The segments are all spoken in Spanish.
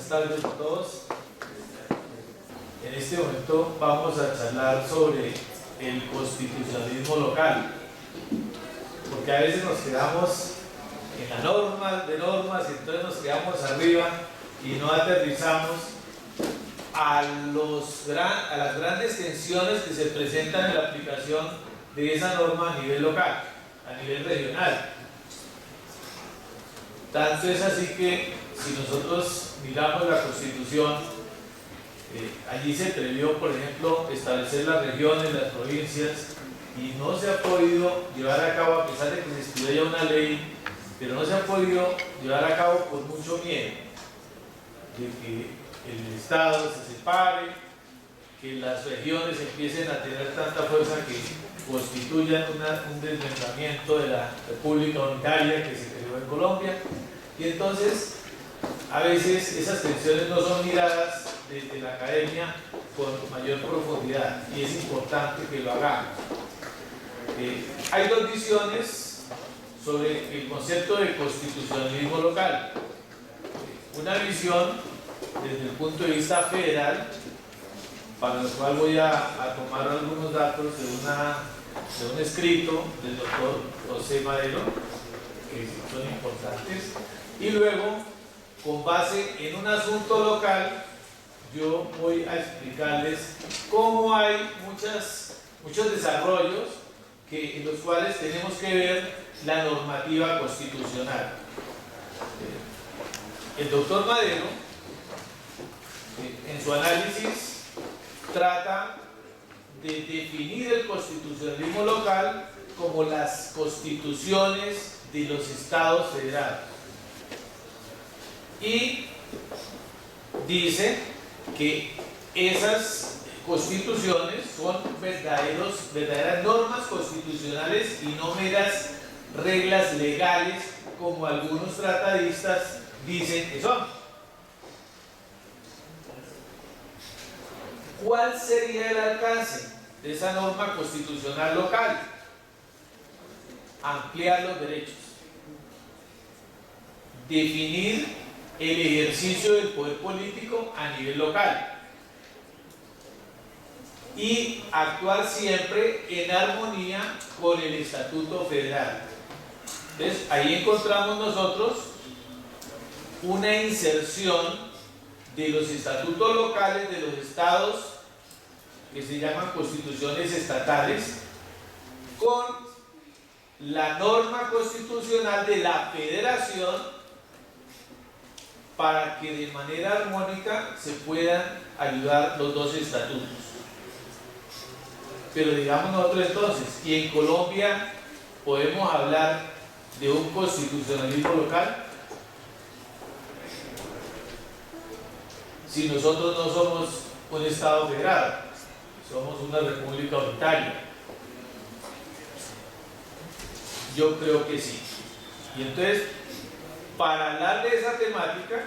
Buenas tardes a todos. En este momento vamos a charlar sobre el constitucionalismo local, porque a veces nos quedamos en la norma de normas y entonces nos quedamos arriba y no aterrizamos a las grandes tensiones que se presentan en la aplicación de esa norma a nivel local, a nivel regional. Tanto es así que si nosotros miramos la Constitución, allí se previó, por ejemplo, establecer las regiones, las provincias, y no se ha podido llevar a cabo, a pesar de que se estudia ya una ley, pero no se ha podido llevar a cabo por mucho miedo de que el Estado se separe, que las regiones empiecen a tener tanta fuerza que constituyan un desmembramiento de la República Unitaria que se creó en Colombia. Y entonces, a veces esas tensiones no son miradas desde la academia con mayor profundidad, y es importante que lo hagamos. Hay dos visiones sobre el concepto de constitucionalismo local. Una visión desde el punto de vista federal, para lo cual voy a tomar algunos datos de un escrito del doctor José Madero, que son importantes, y luego, con base en un asunto local, yo voy a explicarles cómo hay muchos desarrollos en los cuales tenemos que ver la normativa constitucional. El doctor Madero, en su análisis, trata de definir el constitucionalismo local como las constituciones de los estados federados, y dice que esas constituciones son verdaderas normas constitucionales y no meras reglas legales como algunos tratadistas dicen que son. ¿Cuál sería el alcance de esa norma constitucional local? Ampliar los derechos, definir el ejercicio del poder político a nivel local y actuar siempre en armonía con el Estatuto Federal. Entonces, ahí encontramos nosotros una inserción de los estatutos locales de los estados, que se llaman constituciones estatales, con la norma constitucional de la federación, para que de manera armónica se puedan ayudar los dos estatutos. Pero digamos nosotros entonces, ¿y en Colombia podemos hablar de un constitucionalismo local? Si nosotros no somos un Estado federado, somos una república unitaria. Yo creo que sí. Y entonces, para hablar de esa temática,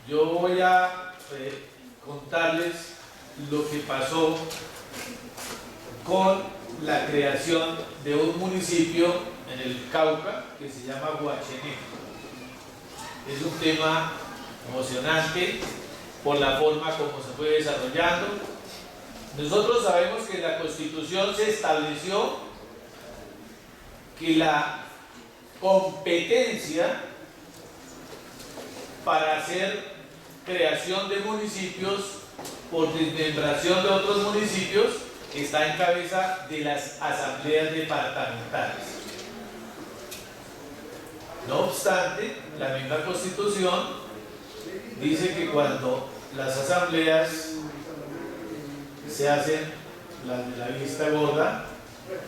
yo voy a contarles lo que pasó con la creación de un municipio en el Cauca que se llama Guachené. Es un tema emocionante por la forma como se fue desarrollando. Nosotros sabemos que en la Constitución se estableció que la competencia para hacer creación de municipios por desmembración de otros municipios está en cabeza de las asambleas departamentales. No obstante, la misma Constitución dice que cuando las asambleas se hacen las de la vista gorda,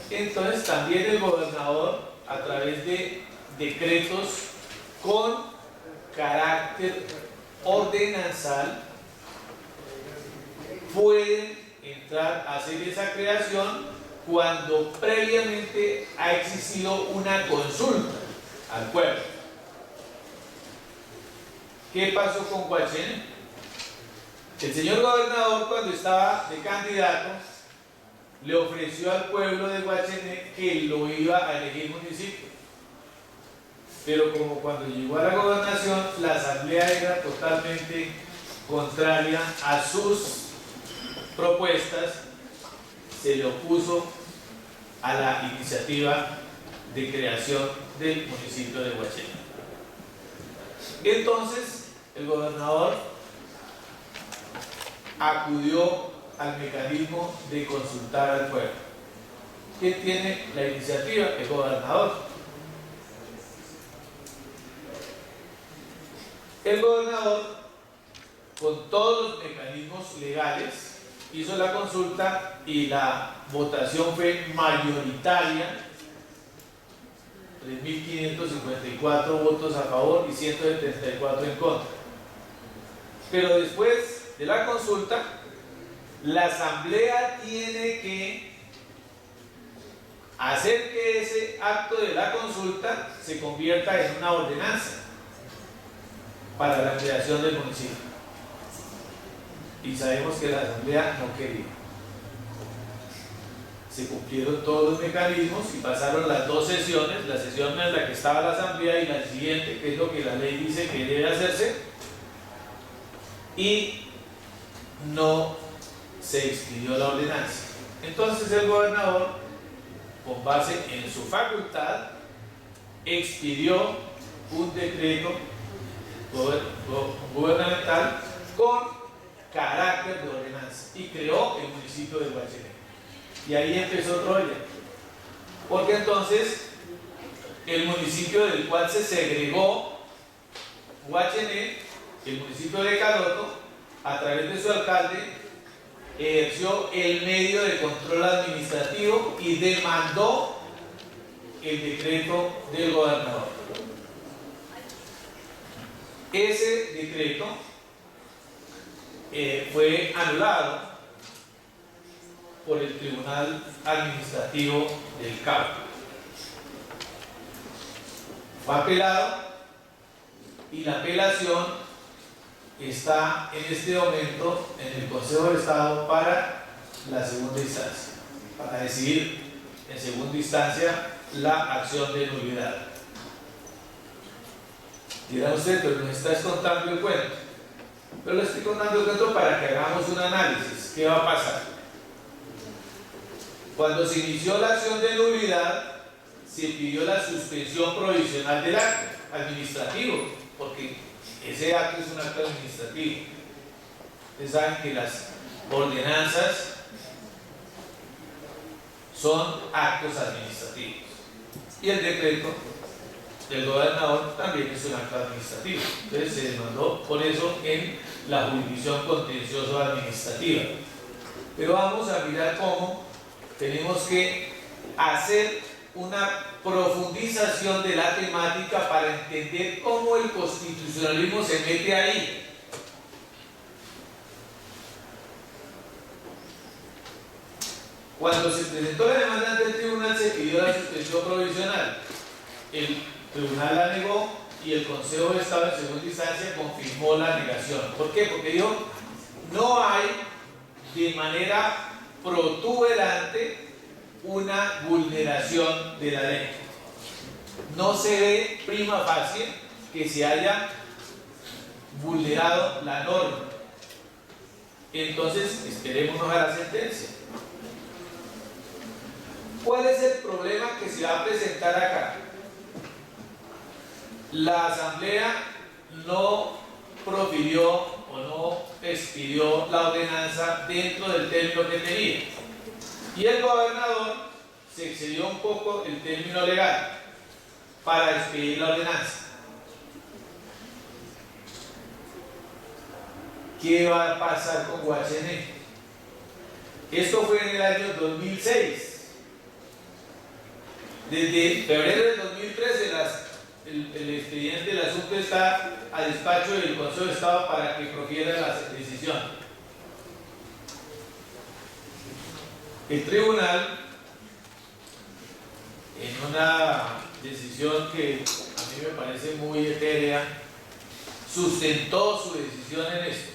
entonces también el gobernador, a través de decretos con carácter ordenanzal, pueden entrar a hacer esa creación cuando previamente ha existido una consulta al pueblo. ¿Qué pasó con Guachené? El señor gobernador, cuando estaba de candidato, le ofreció al pueblo de Guachené que lo iba a elegir municipio. pero como cuando llegó a la gobernación, la asamblea era totalmente contraria a sus propuestas, se le opuso a la iniciativa de creación del municipio de Guachené. Entonces, el gobernador acudió al mecanismo de consultar al pueblo. ¿Quién tiene la iniciativa? El gobernador. El gobernador, con todos los mecanismos legales, hizo la consulta y la votación fue mayoritaria, 3.554 votos a favor y 174 en contra. Pero después de la consulta, la asamblea tiene que hacer que ese acto de la consulta se convierta en una ordenanza para la creación del municipio. Y sabemos que la asamblea no quería. Se cumplieron todos los mecanismos y pasaron las dos sesiones, la sesión en la que estaba la asamblea y la siguiente, que es lo que la ley dice que debe hacerse, y no se expidió la ordenanza. Entonces el gobernador, con base en su facultad, expidió un decreto gubernamental con carácter de ordenanza y creó el municipio de Guachené. Y ahí empezó Troya, porque entonces el municipio del cual se segregó Guachené, el municipio de Caloto, a través de su alcalde, ejerció el medio de control administrativo y demandó el decreto del gobernador. Ese decreto fue anulado por el Tribunal Administrativo del Cauca. Fue apelado y la apelación está en este momento en el Consejo de Estado para la segunda instancia, para decidir en segunda instancia la acción de nulidad. Dirá usted, pero me estás contando el cuento. Pero le estoy contando el cuento para que hagamos un análisis. ¿Qué va a pasar? Cuando se inició la acción de nulidad, se pidió la suspensión provisional del acto administrativo, porque ese acto es un acto administrativo. Ustedes saben que las ordenanzas son actos administrativos. Y el decreto del gobernador también es un acto administrativo. Entonces se demandó por eso en la jurisdicción contencioso-administrativa. Pero vamos a mirar cómo tenemos que hacer una profundización de la temática para entender cómo el constitucionalismo se mete ahí. Cuando se presentó la demanda ante el tribunal, se pidió la suspensión provisional. El tribunal la negó y el Consejo de Estado en segunda instancia confirmó la negación. ¿Por qué? Porque dijo, no hay de manera protuberante una vulneración de la ley. No se ve prima facie que se haya vulnerado la norma. Entonces, esperémonos a la sentencia. ¿Cuál es el problema que se va a presentar acá? La asamblea no profirió o no expidió la ordenanza dentro del término que tenía. Y el gobernador se excedió un poco el término legal para expedir la ordenanza. ¿Qué va a pasar con Guachené? Esto fue en el año 2006. Desde febrero del 2013 el expediente del asunto está a despacho del Consejo de Estado para que profiera la decisión. El tribunal, en una decisión que a mí me parece muy etérea, sustentó su decisión en esto,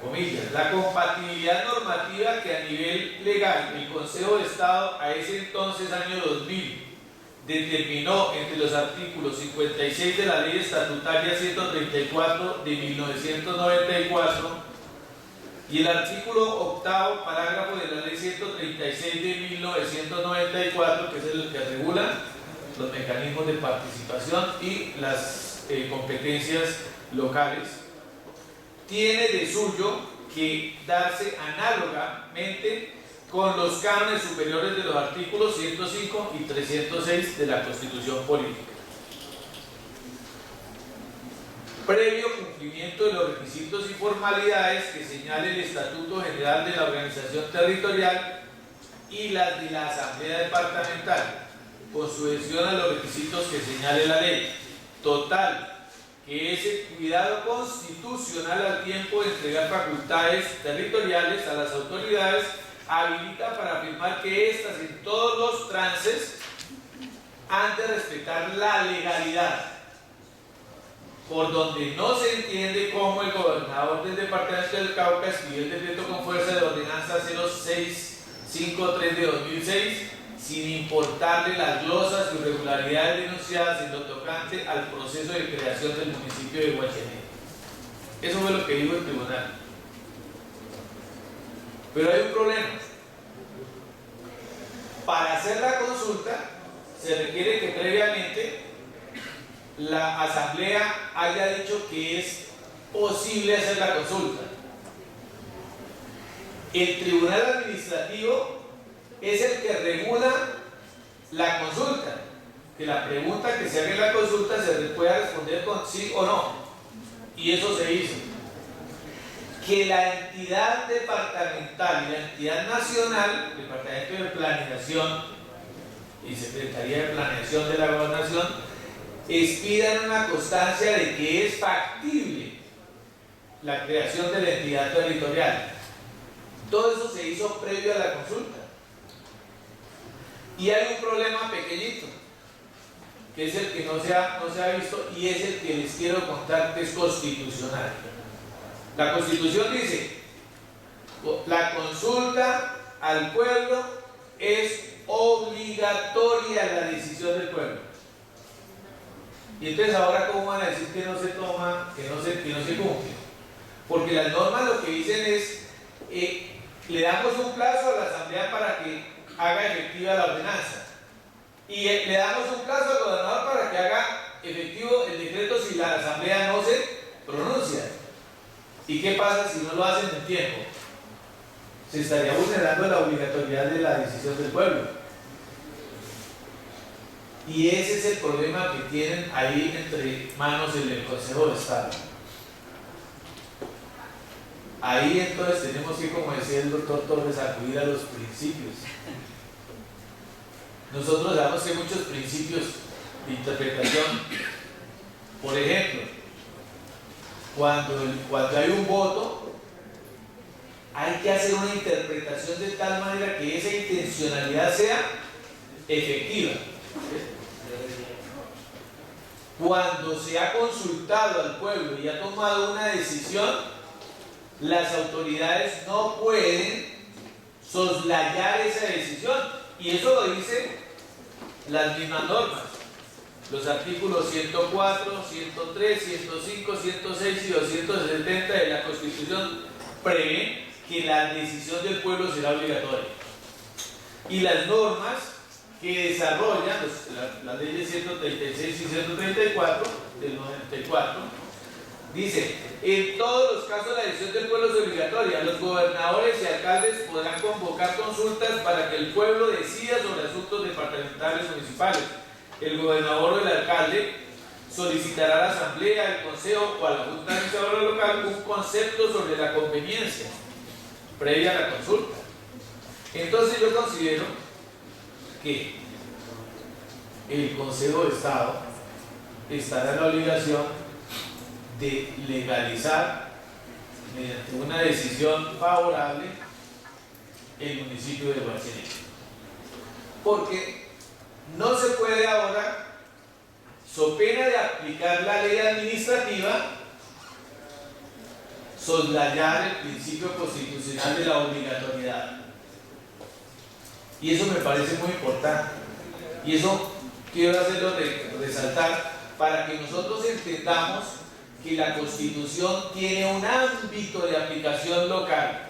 comillas, la compatibilidad normativa que a nivel legal el Consejo de Estado a ese entonces, año 2000, determinó entre los artículos 56 de la Ley Estatutaria 134 de 1994 y el artículo octavo parágrafo de la Ley 136 de 1994, que es el que regula los mecanismos de participación y las competencias locales, tiene de suyo que darse análogamente con los cánones superiores de los artículos 105 y 306 de la Constitución Política. Previo cumplimiento de los requisitos y formalidades que señale el Estatuto General de la Organización Territorial y las de la Asamblea Departamental, con sujeción a los requisitos que señale la ley. Total, que ese cuidado constitucional al tiempo de entregar facultades territoriales a las autoridades habilita para afirmar que éstas en todos los trances han de respetar la legalidad, por donde no se entiende cómo el gobernador del departamento del Cauca expidió el decreto con fuerza de ordenanza 0653 de 2006 sin importarle las glosas y irregularidades denunciadas en lo tocante al proceso de creación del municipio de Guachené. Eso fue lo que dijo el tribunal. Pero hay un problema. Para hacer la consulta se requiere que previamente la asamblea haya dicho que es posible hacer la consulta. El tribunal administrativo es el que regula la consulta, que la pregunta que se haga en la consulta se pueda responder con sí o no, y eso se hizo. Que la entidad departamental y la entidad nacional, el Departamento de Planeación y Secretaría de Planeación de la Gobernación, expidan una constancia de que es factible la creación de la entidad territorial. Todo eso se hizo previo a la consulta. Y hay un problema pequeñito, que es el que no se ha visto y es el que les quiero contar, que es constitucional. La Constitución dice: la consulta al pueblo es obligatoria, la decisión del pueblo. Y entonces ahora, ¿cómo van a decir que no se toma, que no se cumple? Porque las normas lo que dicen es, le damos un plazo a la asamblea para que haga efectiva la ordenanza, y le damos un plazo al gobernador para que haga efectivo el decreto si la asamblea no se pronuncia. ¿Y qué pasa si no lo hacen en tiempo? Se estaría vulnerando la obligatoriedad de la decisión del pueblo. Y ese es el problema que tienen ahí entre manos del Consejo de Estado. Ahí entonces tenemos que, como decía el doctor Torres, acudir a los principios. Nosotros sabemos que hay muchos principios de interpretación. Por ejemplo, cuando hay un voto, hay que hacer una interpretación de tal manera que esa intencionalidad sea efectiva. Cuando se ha consultado al pueblo y ha tomado una decisión, las autoridades no pueden soslayar esa decisión, y eso lo dicen las mismas normas. Los artículos 104, 103, 105, 106 y 270 de la Constitución prevén que la decisión del pueblo será obligatoria. Y las normas que desarrollan las leyes 136 y 134 del 94 dice: en todos los casos la decisión del pueblo es obligatoria. Los gobernadores y alcaldes podrán convocar consultas para que el pueblo decida sobre asuntos departamentales municipales. El gobernador o el alcalde solicitará a la asamblea, al consejo o a la junta administradora local un concepto sobre la conveniencia previa a la consulta. Entonces yo considero que el Consejo de Estado estará en la obligación de legalizar mediante una decisión favorable el municipio de Guachené, porque no se puede ahora, so pena de aplicar la ley administrativa, soslayar el principio constitucional de la obligatoriedad. Y eso me parece muy importante. Y eso quiero hacerlo resaltar para que nosotros entendamos que la Constitución tiene un ámbito de aplicación local,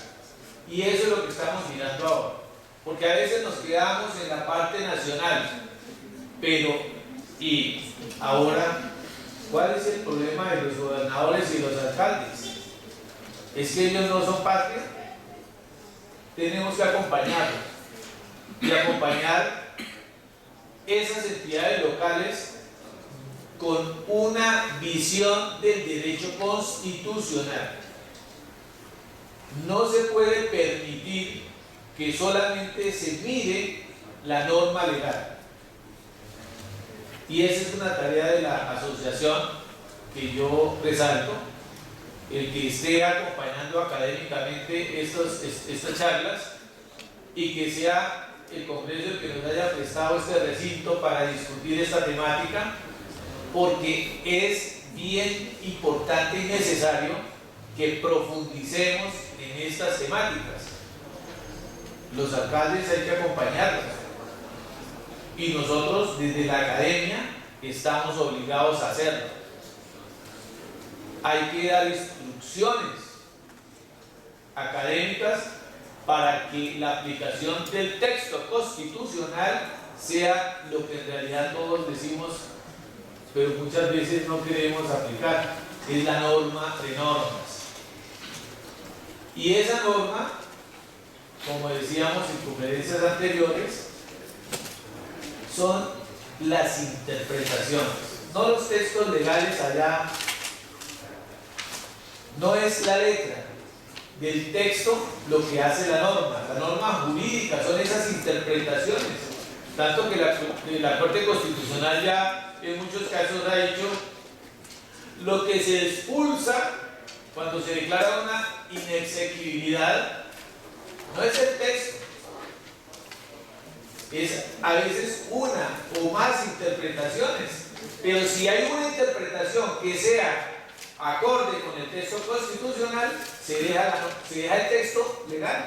y eso es lo que estamos mirando ahora, porque a veces nos quedamos en la parte nacional, pero y ahora, ¿cuál es el problema de los gobernadores y los alcaldes? Es que ellos no son patria. Tenemos que acompañarlos y acompañar esas entidades locales con una visión del derecho constitucional. No se puede permitir que solamente se mire la norma legal. Y esa es una tarea de la asociación que yo resalto, el que esté acompañando académicamente estas charlas, y que sea el Congreso el que nos haya prestado este recinto para discutir esta temática, porque es bien importante y necesario que profundicemos en estas temáticas. Los alcaldes hay que acompañarlos, y nosotros desde la academia estamos obligados a hacerlo. Hay que dar instrucciones académicas para que la aplicación del texto constitucional sea lo que en realidad todos decimos, pero muchas veces no queremos aplicar, es la norma de normas. Y esa norma, como decíamos en conferencias anteriores, son las interpretaciones, no los textos legales allá, no es la letra del texto lo que hace la norma jurídica son esas interpretaciones, tanto que la Corte Constitucional ya en muchos casos ha dicho lo que se expulsa cuando se declara una inexequibilidad no es el texto, es a veces una o más interpretaciones, pero si hay una interpretación que sea acorde con el texto constitucional, se deja el texto legal,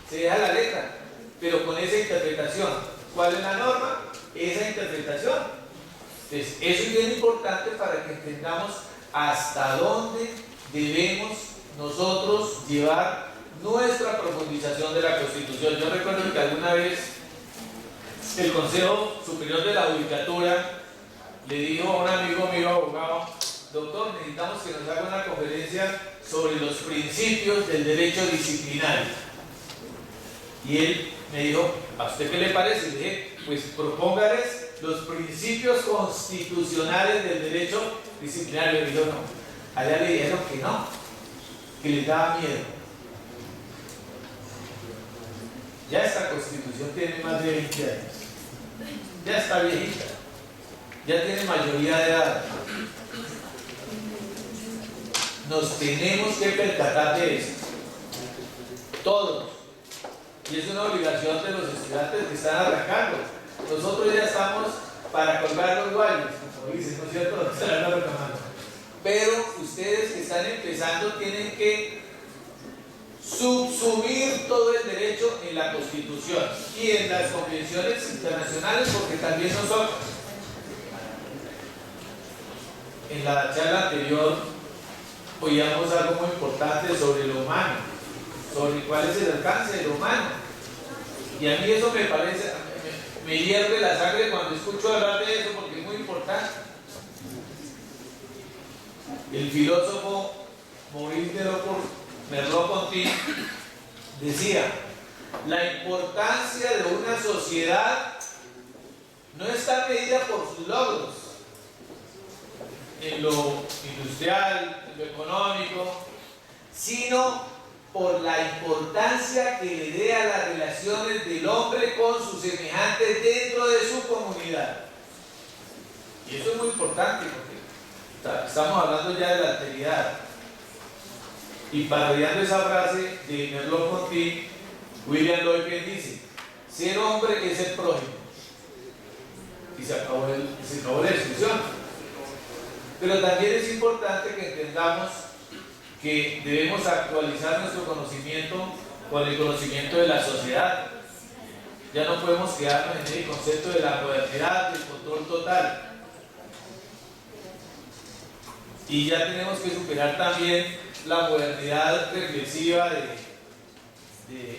se deja la letra, pero con esa interpretación. ¿Cuál es la norma? Esa interpretación. Entonces, eso es bien importante para que entendamos hasta dónde debemos nosotros llevar nuestra profundización de la Constitución. Yo recuerdo que alguna vez el Consejo Superior de la Judicatura le dijo a un amigo mío abogado: doctor, necesitamos que nos haga una conferencia sobre los principios del derecho disciplinario. Y él me dijo: ¿a usted qué le parece? Y le dije: pues propóngales los principios constitucionales del derecho disciplinario. Y dijo: no. Allá le dijeron que no, que les daba miedo. Ya esta Constitución tiene más de 20 años, ya está viejita, ya tiene mayoría de edad. Nos tenemos que percatar de eso, todos, y es una obligación de los estudiantes que están arrancando. Nosotros ya estamos para colgar los guayos, como dicen, ¿no es cierto? Pero ustedes que están empezando tienen que subsumir todo el derecho en la Constitución y en las convenciones internacionales, porque también nosotros, en la charla anterior, oíamos algo muy importante sobre lo humano, sobre cuál es el alcance de lo humano. Y a mí eso me parece, me hierve la sangre cuando escucho hablar de eso, porque es muy importante. El filósofo Maurice Merleau-Ponty decía: la importancia de una sociedad no está medida por sus logros en lo industrial, en lo económico, sino por la importancia que le dé a las relaciones del hombre con sus semejantes dentro de su comunidad. Y eso es muy importante, porque estamos hablando ya de la alteridad. Y parodiando esa frase de Merleau-Ponty, William Lloyd dice: ser hombre es el prójimo. Y se acabó la discusión. Pero también es importante que entendamos que debemos actualizar nuestro conocimiento con el conocimiento de la sociedad. Ya no podemos quedarnos en el concepto de la modernidad, del control total. Y ya tenemos que superar también la modernidad regresiva de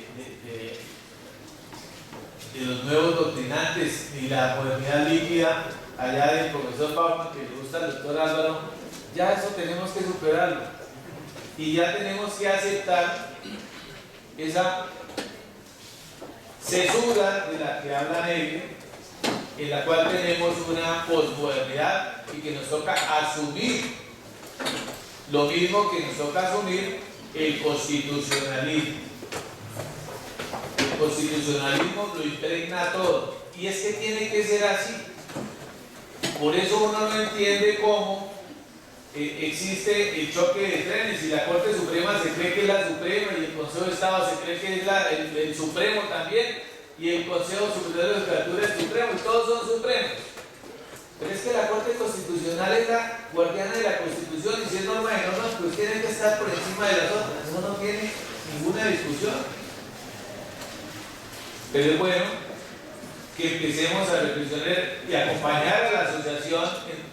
los nuevos doctrinantes y la modernidad líquida allá del profesor Bauman, que le gusta al doctor Álvaro. Ya eso tenemos que superarlo. Y ya tenemos que aceptar esa cesura de la que habla Hegel, en la cual tenemos una posmodernidad y que nos toca asumir lo mismo que nos toca asumir el constitucionalismo. El constitucionalismo lo impregna todo, y es que tiene que ser así. Por eso uno no entiende cómo existe el choque de trenes y la Corte Suprema se cree que es la Suprema y el Consejo de Estado se cree que es el Supremo también, y el Consejo Superior de Judicatura es Supremo, y todos son supremos. Pero es que la Corte Constitucional es la guardiana de la Constitución, y si es norma de normas, pues tiene que estar por encima de las otras. Eso no tiene ninguna discusión. Pero es bueno que empecemos a reflexionar y acompañar a la asociación en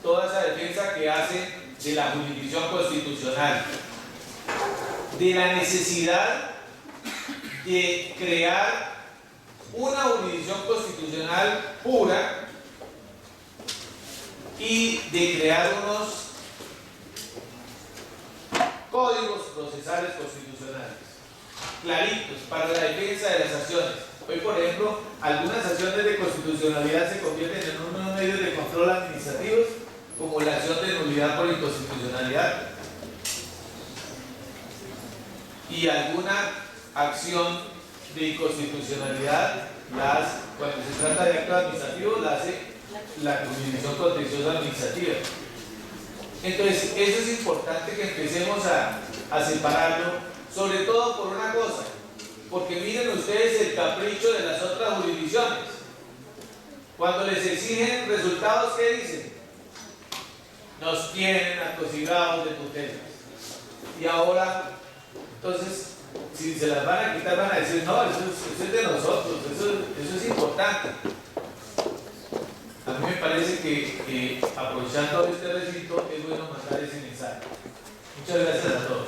toda esa defensa que hace de la jurisdicción constitucional, de la necesidad de crear una jurisdicción constitucional pura y de crear unos códigos procesales constitucionales claritos para la defensa de las acciones. Hoy, por ejemplo, algunas acciones de constitucionalidad se convierten en unos medios de control administrativos, como la acción de nulidad por inconstitucionalidad, y alguna acción de inconstitucionalidad cuando se trata de actos administrativos la hace la Jurisdicción Contenciosa Administrativa. Entonces, eso es importante que empecemos a separarlo, sobre todo por una cosa, porque miren ustedes el capricho de las otras jurisdicciones. Cuando les exigen resultados, ¿qué dicen? Nos tienen atosigados de tutelas. Y ahora, entonces, si se las van a quitar, van a decir, no, eso es de nosotros, eso es importante. A mí me parece que aprovechando este recinto es bueno mandar ese mensaje. Muchas gracias a todos.